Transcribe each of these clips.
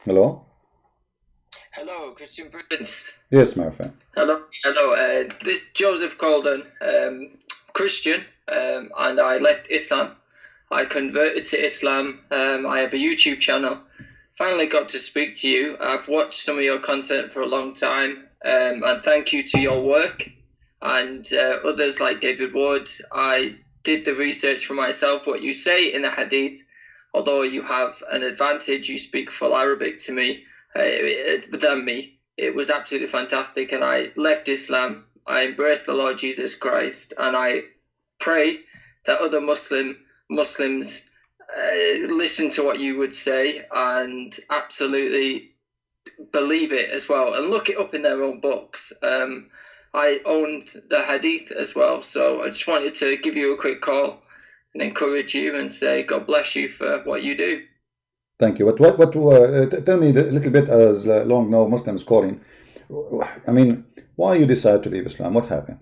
Hello? Hello, Christian Prince. Yes, my friend. Hello. This is Joseph Colden, Christian, and I left Islam. I converted to Islam. I have a YouTube channel. Finally got to speak to you. I've watched some of your content for a long time, and thank you to your work and others like David Wood. I did the research for myself. What you say in the Hadith, although you have an advantage, you speak full Arabic to me than me. It was absolutely fantastic, and I left Islam. I embraced the Lord Jesus Christ, and I pray that other Muslims listen to what you would say and absolutely believe it as well, and look it up in their own books. I owned the Hadith as well, so I just wanted to give you a quick call and encourage you and say God bless you for what you do. Thank you. But tell me a little bit as long now Muslims calling. I mean, why you decide to leave Islam? What happened?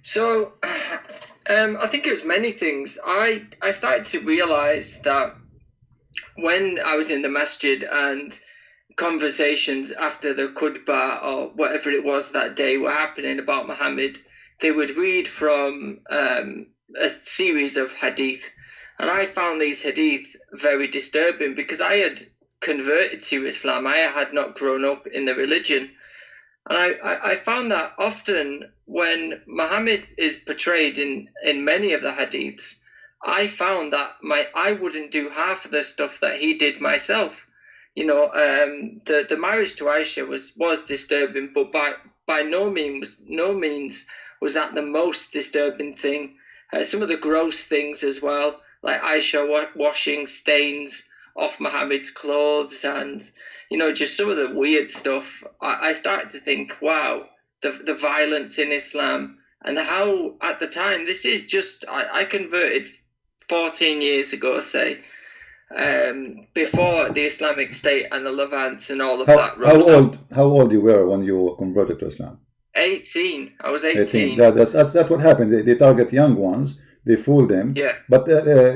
So, I think it was many things. I started to realize that when I was in the masjid and conversations after the khutbah or whatever it was that day were happening about Muhammad, they would read from a series of hadith. And I found these hadith very disturbing because I had converted to Islam. I had not grown up in the religion. And I found that often when Muhammad is portrayed in many of the hadiths, I found that I wouldn't do half of the stuff that he did myself. The marriage to Aisha was disturbing, but by no means was that the most disturbing thing. Some of the gross things as well, like Aisha washing stains off Muhammad's clothes, and just some of the weird stuff. I started to think, wow, the violence in Islam, and how at the time this is just I converted 14 years ago, say, before the Islamic State and the Levant and all of How that how rose up. old how old you were when you converted to Islam? 18. I was 18. 18. That's what happened. They target young ones. They fool them. Yeah. But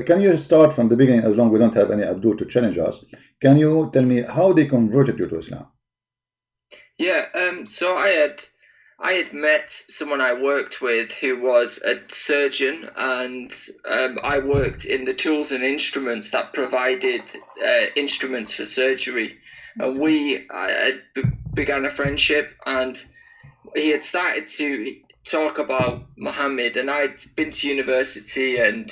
can you start from the beginning? As long we don't have any Abdul to challenge us, can you tell me how they converted you to Islam? Yeah. So I had met someone I worked with who was a surgeon, and I worked in the tools and instruments that provided instruments for surgery. And began a friendship, and he had started to talk about Muhammad, and I'd been to university, and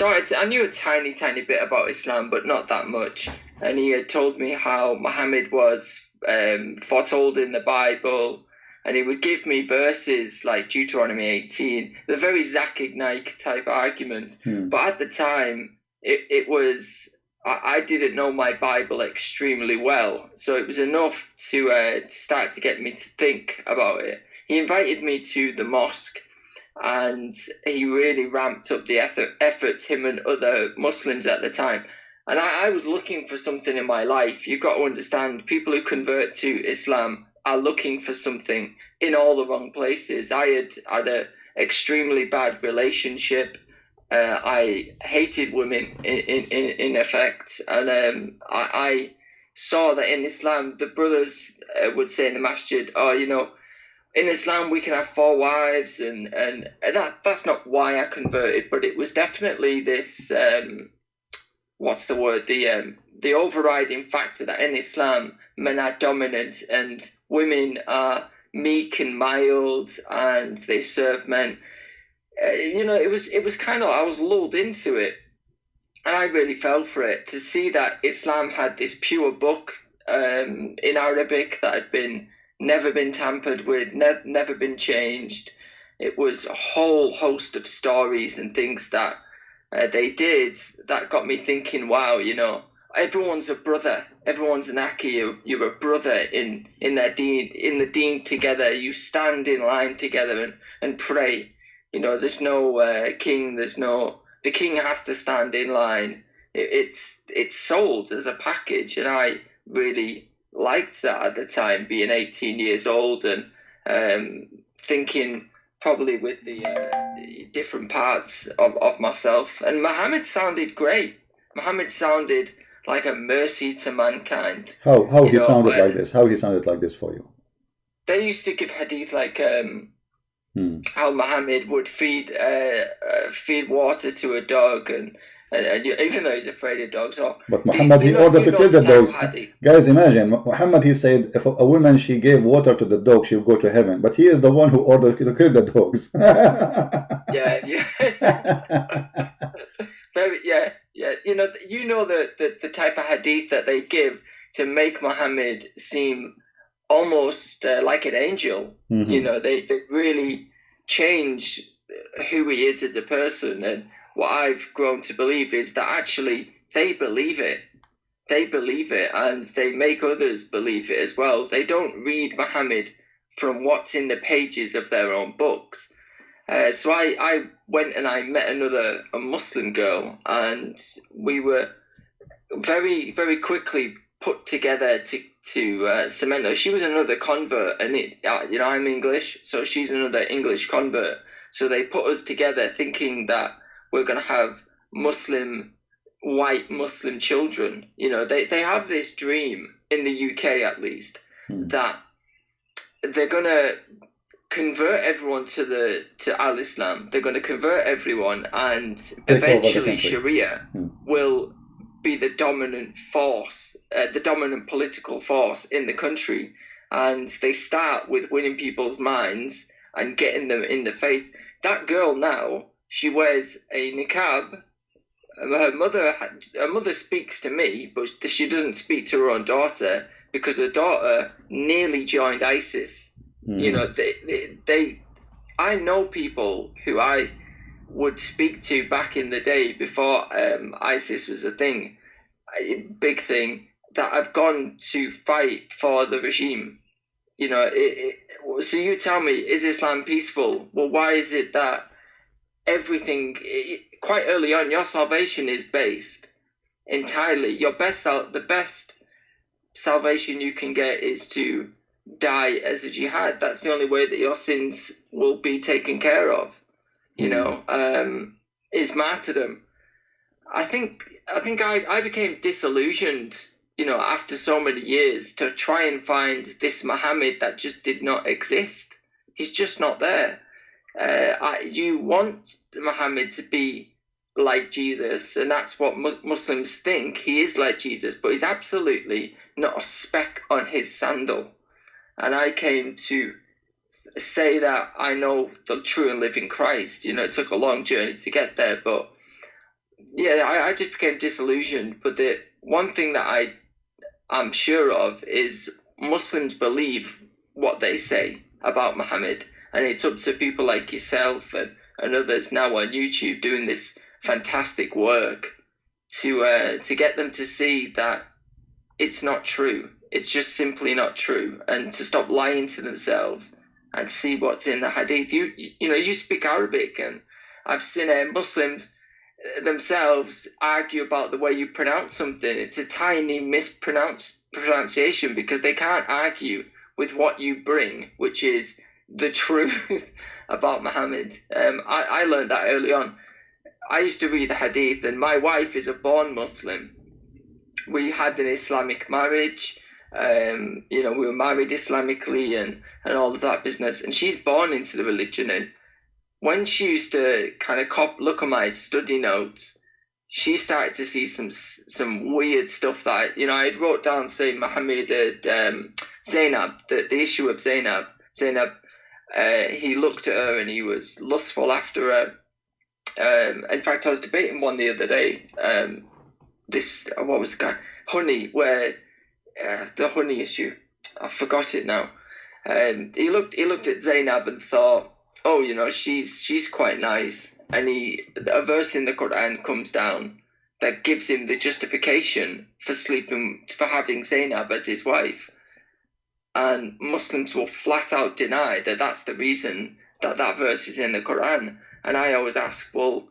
I knew a tiny bit about Islam, but not that much. And he had told me how Muhammad was foretold in the Bible, and he would give me verses like Deuteronomy 18, the very Zakir Naik type argument. But at the time, it was I didn't know my Bible extremely well, so it was enough to start to get me to think about it. He invited me to the mosque, and he really ramped up the efforts, him and other Muslims at the time. And I was looking for something in my life. You've got to understand, people who convert to Islam are looking for something in all the wrong places. I had an extremely bad relationship. I hated women in effect, and I saw that in Islam, the brothers would say in the masjid, "Oh, in Islam we can have four wives," and that's not why I converted, but it was definitely this what's the word, the overriding factor that in Islam men are dominant and women are meek and mild, and they serve men. It was kind of, I was lulled into it, and I really fell for it to see that Islam had this pure book in Arabic that had been never been tampered with, never been changed. It was a whole host of stories and things that they did that got me thinking, wow, everyone's a brother, everyone's an Aki, you're a brother in their deen, in the deen together. You stand in line together and pray. There's no king, the king has to stand in line. It's sold as a package, and I really liked that at the time, being 18 years old, and thinking probably with the different parts of myself. And Muhammad sounded great. Muhammad sounded like a mercy to mankind. How You he know, sounded like this? How he sounded like this for you? they used to give hadith like Hmm. how Muhammad would feed water to a dog, and even though he's afraid of dogs, or But Muhammad, he ordered you to know kill the the type of dogs. hadith. Guys, imagine Muhammad. He said, if a woman she gave water to the dog, she'll go to heaven. But he is the one who ordered to kill the dogs. Yeah, yeah. Very, yeah, yeah. You know the type of hadith that they give to make Muhammad seem almost like an angel. You Mhm. know, they really change who he is as a person. And what I've grown to believe is that actually they believe it. They believe it, and they make others believe it as well. They don't read Muhammad from what's in the pages of their own books. So I went and I met a Muslim girl, and we were very quickly put together to cement her. She was another convert, and I'm English, so she's another English convert. So they put us together thinking that we're going to have white Muslim children. They have this dream in the UK at least that they're going to convert everyone to Al Islam. They're going to convert everyone, and Take over the eventually country. Sharia will be the dominant force, the dominant political force in the country. And they start with winning people's minds and getting them in the faith. That girl now, she wears a niqab. Her mother speaks to me, but she doesn't speak to her own daughter because her daughter nearly joined ISIS. You know, I know people who I would speak to back in the day before ISIS was a big thing, that have gone to fight for the regime. So you tell me, is Islam peaceful? Well, why is it that everything, quite early on, your salvation is based entirely, the best salvation you can get is to die as a jihad. That's the only way that your sins will be taken care of. Is martyrdom. I think I became disillusioned, after so many years, to try and find this Muhammad that just did not exist. He's just not there. You want Muhammad to be like Jesus, and that's what Muslims think. He is like Jesus, but he's absolutely not a speck on his sandal. And I came to say that I know the true and living Christ. It took a long journey to get there, but yeah, I just became disillusioned. But the one thing that I'm sure of is Muslims believe what they say about Muhammad, and it's up to people like yourself and others now on YouTube doing this fantastic work to get them to see that it's not true. It's just simply not true, and to stop lying to themselves and see what's in the hadith. You speak Arabic, and I've seen Muslims themselves argue about the way you pronounce something. It's a tiny mispronunciation because they can't argue with what you bring, which is the truth about Muhammad. I learned that early on. I used to read the hadith, and my wife is a born Muslim. We had an Islamic marriage. We were married Islamically and all of that business. And she's born into the religion. And when she used to kind of look at my study notes, she started to see some weird stuff that I had wrote down, saying Muhammad Zainab, the issue of Zainab. He looked at her and he was lustful after her. In fact, I was debating one the other day. What was the guy? Honey, where the honey issue. I forgot it now. He looked at Zainab and thought, oh, she's quite nice. And a verse in the Quran comes down that gives him the justification for having Zainab as his wife. And Muslims will flat out deny that that's the reason that verse is in the Quran. And I always ask, well,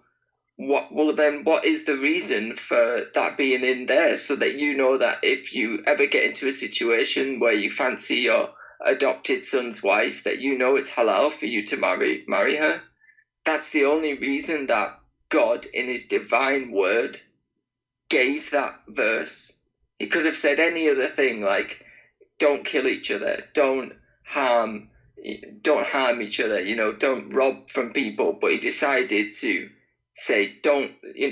what is the reason for that being in there, so that that if you ever get into a situation where you fancy your adopted son's wife, that it's halal for you to marry her? That's the only reason that God, in his divine word, gave that verse. He could have said any other thing like, don't kill each other, don't harm each other, don't rob from people. But he decided to say, don't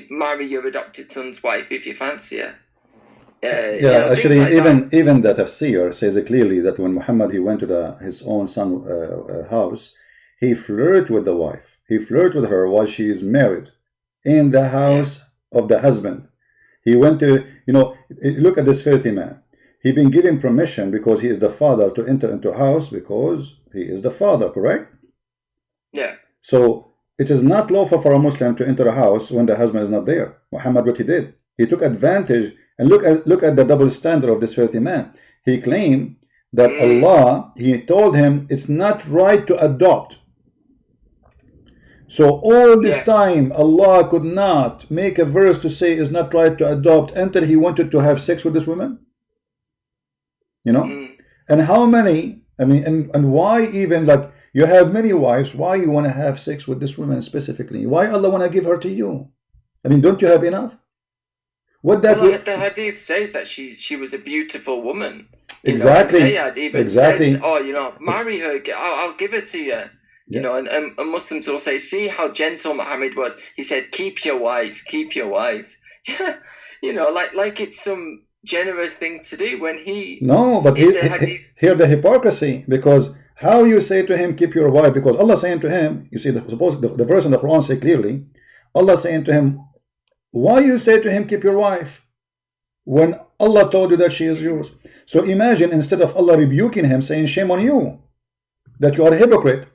marry your adopted son's wife if you fancy her. Actually, like even the tafsir says it clearly that when Muhammad he went to his own son house, he flirted with the wife. He flirted with her while she is married in the house of the husband. He went to, look at this filthy man. He been given permission because he is the father to enter into a house because he is the father, correct? Yeah. So it is not lawful for a Muslim to enter a house when the husband is not there. Muhammad, what he did, he took advantage. And look at the double standard of this filthy man. He claimed that Allah, he told him it's not right to adopt. So all this time, Allah could not make a verse to say it's not right to adopt until he wanted to have sex with this woman. And how many, and why even, like, you have many wives, why you want to have sex with this woman specifically? Why Allah want to give her to you? Don't you have enough? The hadith says that she was a beautiful woman. Exactly. Sayyid even says, marry her, I'll give it to you. And Muslims will say, see how gentle Muhammad was. He said, keep your wife. Like it's some generous thing to do when he... No, but here the hypocrisy, because how you say to him, keep your wife, because Allah saying to him, you see, the verse in the Quran say clearly, Allah saying to him, why you say to him, keep your wife, when Allah told you that she is yours? So imagine, instead of Allah rebuking him, saying, shame on you, that you are a hypocrite.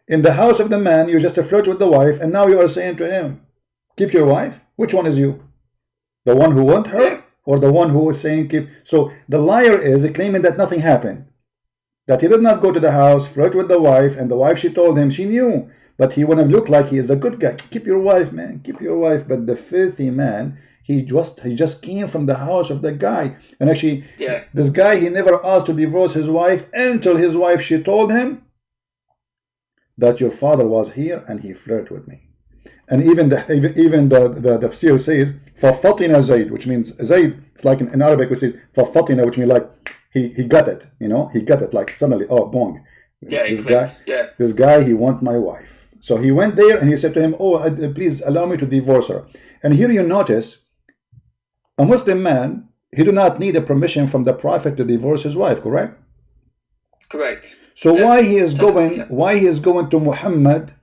In the house of the man, you just flirt with the wife, and now you are saying to him, keep your wife? Which one is you? The one who want her, or the one who is saying keep? So the liar is claiming that nothing happened, that he did not go to the house, flirt with the wife, and the wife, she told him, she knew. But he want to look like he is a good guy. Keep your wife, man. Keep your wife. But the filthy man, he just came from the house of the guy. And actually, this guy, he never asked to divorce his wife until his wife, she told him that your father was here and he flirted with me. And even the tafsir says, فَفَطِنَ Zayd, which means Zayd, it's like in Arabic we say فَفَطِنَ, which means like he got it, he got it, like suddenly, oh, bong. This guy, he want my wife. So he went there and he said to him, please allow me to divorce her. And here you notice, a Muslim man, he do not need a permission from the Prophet to divorce his wife, correct? Correct. So why he is going to Muhammad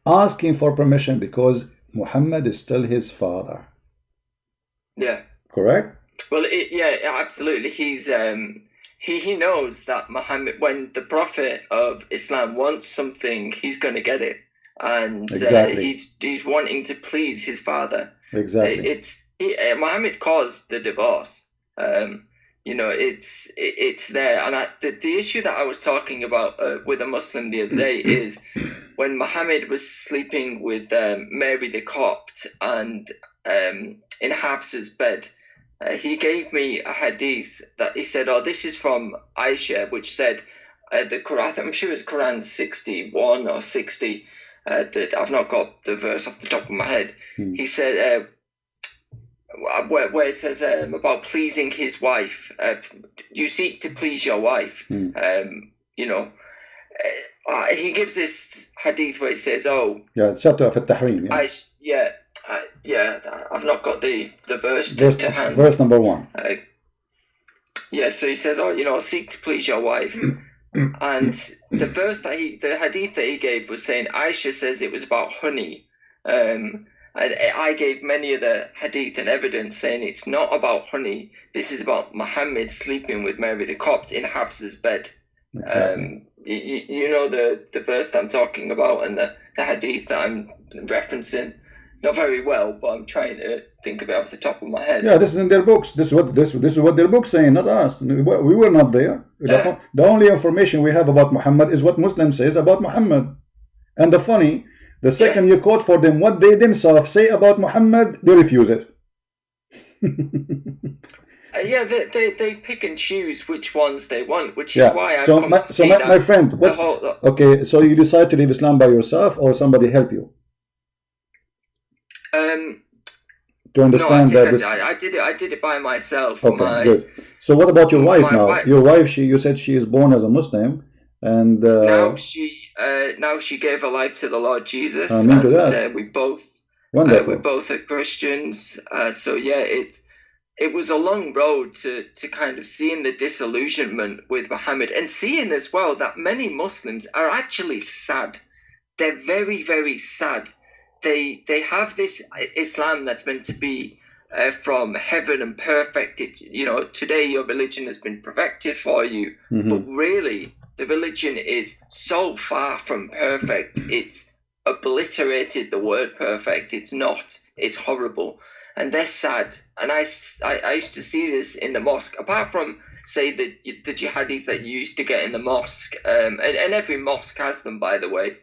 asking for permission? Because Muhammad is still his father. Yeah. Correct? Well, absolutely. He's he knows that Muhammad, when the Prophet of Islam wants something, he's going to get it, and he's wanting to please his father. Exactly. Muhammad caused the divorce. It's there, and the issue that I was talking about with a Muslim the other day is when Muhammad was sleeping with Mary the Copt and in Hafsa's bed. He gave me a hadith that he said, this is from Aisha, which said, the Quran, I'm sure it's Quran 61 or 60, I've not got the verse off the top of my head. He said, where it says about pleasing his wife, you seek to please your wife. He gives this hadith where it says, chapter of Tahrim. I've not got the verse to hand. Verse number 1. So he says, seek to please your wife. And the hadith that he gave was saying, Aisha says it was about honey. And I gave many of the hadith and evidence saying it's not about honey. This is about Muhammad sleeping with Mary the Copt in Hafsa's bed. Exactly. You know the verse that I'm talking about and the hadith that I'm referencing. Not very well, but I'm trying to think of it off the top of my head. Yeah, this is in their books. This is what their books saying, not us. We were not there. The only information we have about Muhammad is what Muslims says about Muhammad. And the second you quote for them what they themselves say about Muhammad, they refuse it. They pick and choose which ones they want, which is why I come to see that. My friend, okay, so you decide to leave Islam by yourself or somebody help you? to understand that this. I did it by myself. Okay, good. So what about your wife now? wife, Your wife, you said she is born as a Muslim, and now she gave her life to the Lord Jesus, amen to and that. we both Wonderful. are Christians. So yeah, it was a long road to kind of seeing the disillusionment with Muhammad, and seeing as well that many Muslims are actually sad. They're very, very sad. They have this Islam that's meant to be from heaven and perfect. It's, today your religion has been perfected for you, but really the religion is so far from perfect. It's obliterated the word perfect. It's not. It's horrible. And they're sad. And I used to see this in the mosque. Apart from, say, the jihadis that you used to get in the mosque, and every mosque has them, by the way,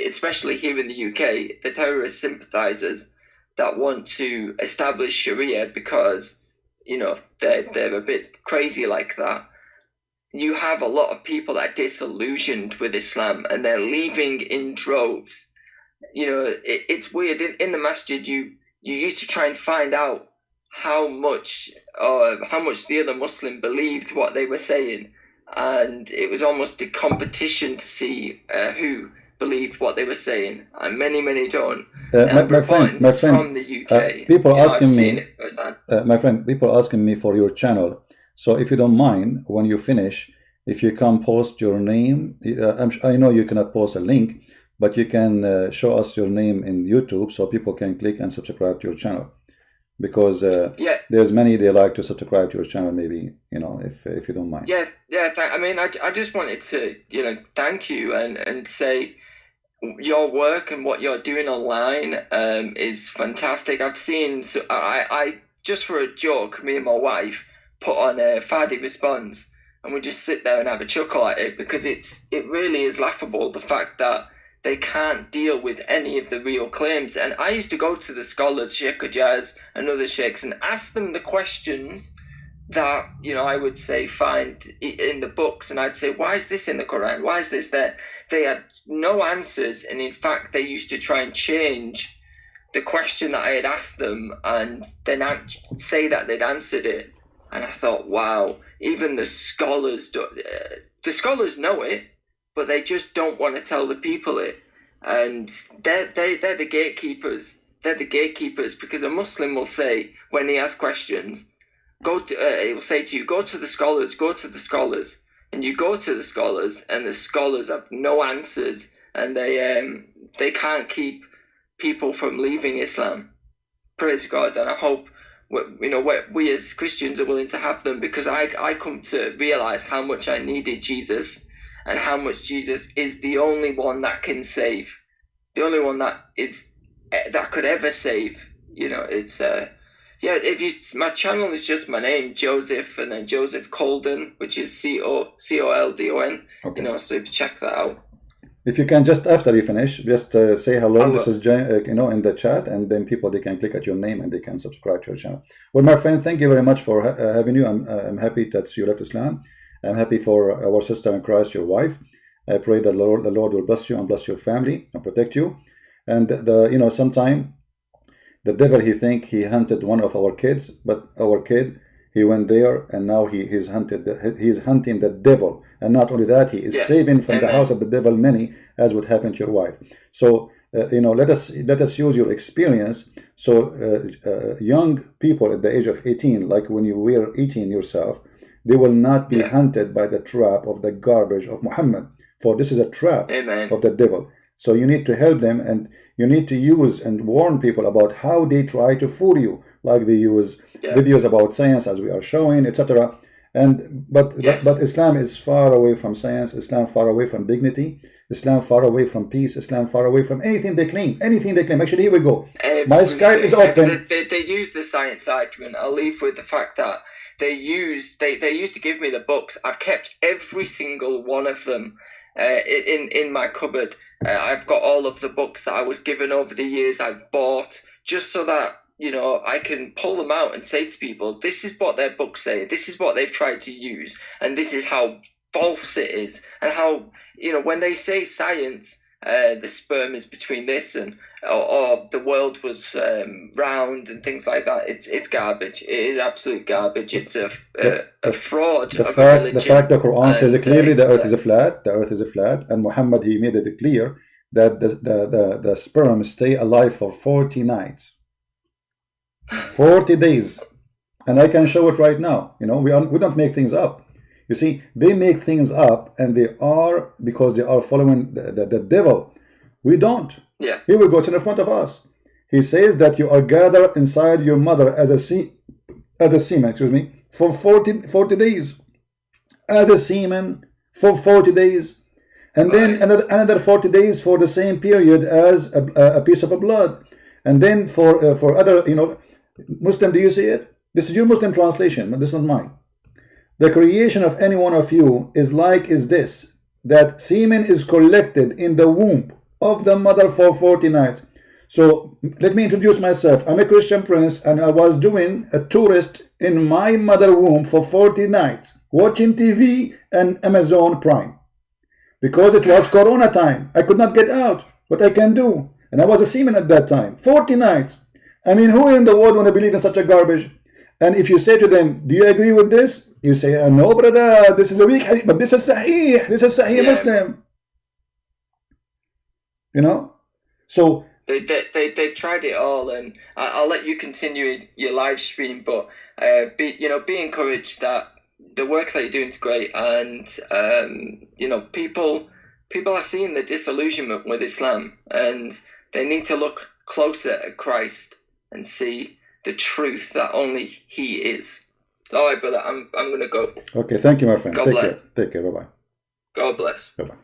especially here in the UK, the terrorist sympathizers that want to establish Sharia because, they're a bit crazy like that. You have a lot of people that are disillusioned with Islam, and they're leaving in droves. It's weird. In the masjid, you used to try and find out how much the other Muslim believed what they were saying, and it was almost a competition to see who believed what they were saying, and many don't. My friend, from the UK, people asking me, my friend, people asking me for your channel. So if you don't mind, when you finish, if you can post your name, I know you cannot post a link, but you can show us your name in YouTube so people can click and subscribe to your channel. Because there's many they like to subscribe to your channel, maybe, if you don't mind. Yeah. I just wanted to, thank you and say your work and what you're doing online is fantastic. I've seen, so I just for a joke, me and my wife put on Fadi Responds, and we just sit there and have a chuckle at it, because it really is laughable, the fact that they can't deal with any of the real claims. And I used to go to the scholars, Sheikh Ijaz and other sheikhs, and ask them the questions that, I would say find in the books, and I'd say, why is this in the Quran? Why is this there? They had no answers, and in fact they used to try and change the question that I had asked them, and then say that they'd answered it. And I thought, wow, even the scholars know it, but they just don't want to tell the people it. And they're the gatekeepers. They're the gatekeepers, because a Muslim will say, when he asks questions, he will say to you, go to the scholars, go to the scholars. And you go to the scholars, and the scholars have no answers, and they can't keep people from leaving Islam. Praise God. And I hope we as Christians are willing to have them, because I come to realize how much I needed Jesus, and how much Jesus is the only one that can save, the only one that could ever save. It's my channel is just my name, Joseph, and then Joseph Colden, which is Coldon. Okay. So if you check that out. If you can, just after you finish, just say hello. This is in the chat, and then they can click at your name and they can subscribe to your channel. Well, my friend, thank you very much for having you. I'm happy that you left Islam. I'm happy for our sister in Christ, your wife. I pray that the Lord will bless you and bless your family and protect you. And sometime the devil, he think he hunted one of our kids, but our kid, he went there, and now he's hunting the devil. And not only that, he is saving from the house of the devil many, as would happen to your wife. So let us use your experience. So young people at the age of 18, like when you were 18 yourself, they will not be hunted by the trap of the garbage of Muhammad, for this is a trap of the devil. So you need to help them, and you need to use and warn people about how they try to fool you, like they use videos about science, as we are showing, etc. But Islam is far away from science. Islam far away from dignity. Islam far away from peace. Islam far away from anything they claim. Actually, here we go. My Skype is open. They use the science argument. I'll leave with the fact that they used to give me the books. I've kept every single one of them in my cupboard. I've got all of the books that I was given over the years. I've bought, just so that I can pull them out and say to people, this is what their books say, this is what they've tried to use, and this is how false it is. And how when they say science, the sperm is between this and or the world was round and things like that. It's garbage. It is absolute garbage. It's a fraud of a religion. The fact the Quran says clearly the earth yeah. is flat. The earth is flat, and Muhammad, he made it clear that the sperm stay alive for 40 nights, 40 days, and I can show it right now. You know, we don't make things up. You see, they make things up, and they are, because they are following the devil. We don't. Yeah. Here we go. It's in front of us. He says that you are gathered inside your mother as a semen, excuse me, for 40 days. As a semen for 40 days. And then another 40 days for the same period as a piece of blood. And then for other, you know, Muslim, do you see it? This is your Muslim translation, but this is not mine. The creation of any one of you is this, that semen is collected in the womb of the mother for 40 nights. So let me introduce myself. I'm a Christian prince, and I was doing a tourist in my mother womb for 40 nights, watching TV and Amazon Prime. Because it was Corona time. I could not get out. What I can do? And I was a seaman at that time. 40 nights. I mean, who in the world want to believe in such a garbage? And if you say to them, do you agree with this? You say, no, brother, this is a weak hadith, but this is Sahih. This is Sahih Muslim. You know? So they've tried it all, and I'll let you continue your live stream, but be encouraged that the work that you're doing is great, and people are seeing the disillusionment with Islam, and they need to look closer at Christ and see the truth that only He is. All right, brother, I'm gonna go. Okay, thank you, my friend. God bless. Take care. Bye bye. God bless. Bye bye.